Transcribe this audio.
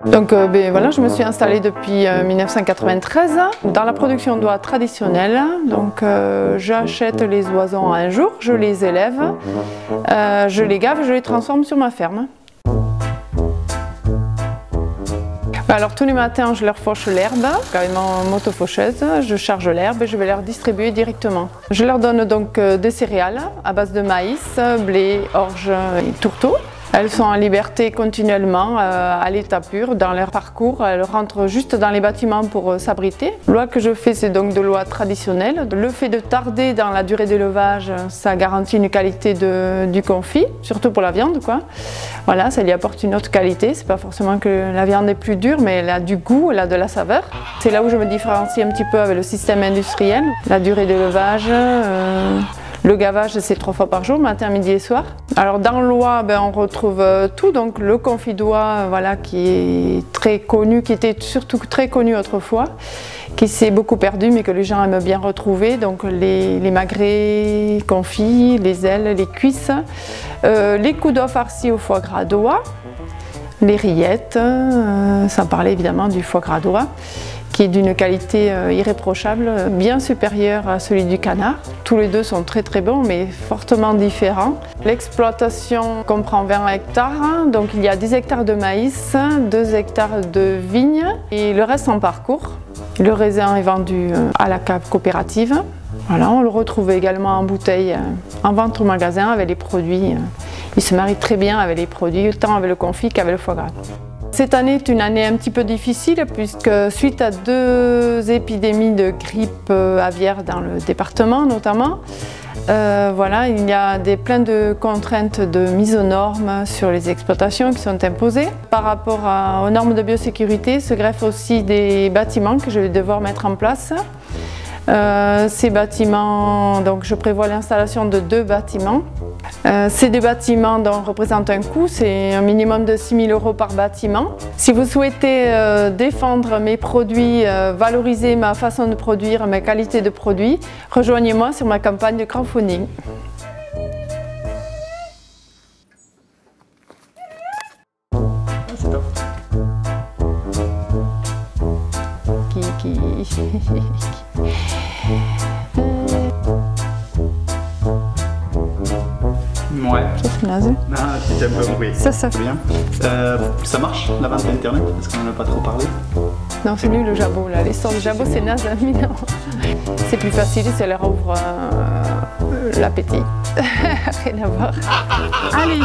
Donc voilà, je me suis installée depuis 1993 dans la production d'oies traditionnelle. Donc j'achète les oisons un jour, je les élève, je les gave, je les transforme sur ma ferme. Alors tous les matins, je leur fauche l'herbe avec ma moto-faucheuse, je charge l'herbe et je vais leur distribuer directement. Je leur donne donc des céréales à base de maïs, blé, orge et tourteau. Elles sont en liberté continuellement à l'état pur dans leur parcours. Elles rentrent juste dans les bâtiments pour s'abriter. L'oie que je fais, c'est donc de l'oie traditionnelle. Le fait de tarder dans la durée d'élevage, ça garantit une qualité du confit, surtout pour la viande, quoi. Voilà, ça lui apporte une autre qualité. C'est pas forcément que la viande est plus dure, mais elle a du goût, elle a de la saveur. C'est là où je me différencie un petit peu avec le système industriel. La durée d'élevage. Le gavage, c'est 3 fois par jour, matin, midi et soir. Alors dans l'oie, on retrouve tout, donc le confit d'oie, voilà, qui est très connu, qui était surtout très connu autrefois, qui s'est beaucoup perdu, mais que les gens aiment bien retrouver. Donc les magrets confits, les ailes, les cuisses, les coups d'oie farcis au foie gras d'oie, les rillettes, sans parler évidemment du foie gras d'oie, qui est d'une qualité irréprochable, bien supérieure à celui du canard. Tous les deux sont très très bons, mais fortement différents. L'exploitation comprend 20 hectares, donc il y a 10 hectares de maïs, 2 hectares de vignes et le reste en parcours. Le raisin est vendu à la cave coopérative. Voilà, on le retrouve également en bouteille en vente au magasin avec les produits. Il se marie très bien avec les produits, tant avec le confit qu'avec le foie gras. Cette année est une année un petit peu difficile puisque suite à 2 épidémies de grippe aviaire dans le département notamment, voilà, il y a plein de contraintes de mise aux normes sur les exploitations qui sont imposées. Par rapport aux normes de biosécurité se greffent aussi des bâtiments que je vais devoir mettre en place. Ces bâtiments, donc je prévois l'installation de 2 bâtiments. Ces 2 bâtiments représentent un coût, c'est un minimum de 6 000 € par bâtiment. Si vous souhaitez défendre mes produits, valoriser ma façon de produire, ma qualité de produit, rejoignez-moi sur ma campagne de crowdfunding. C'est top. Ouais. Qu'est-ce naze. Ah, c'est un peu oui. Ça. Bien. Ça marche la vente internet parce qu'on n'en a pas trop parlé. Non, c'est nul le jabot là. L'histoire du jabot, c'est naze, hein, mais non. C'est plus facile, ça leur ouvre l'appétit. Rien à voir. Allez.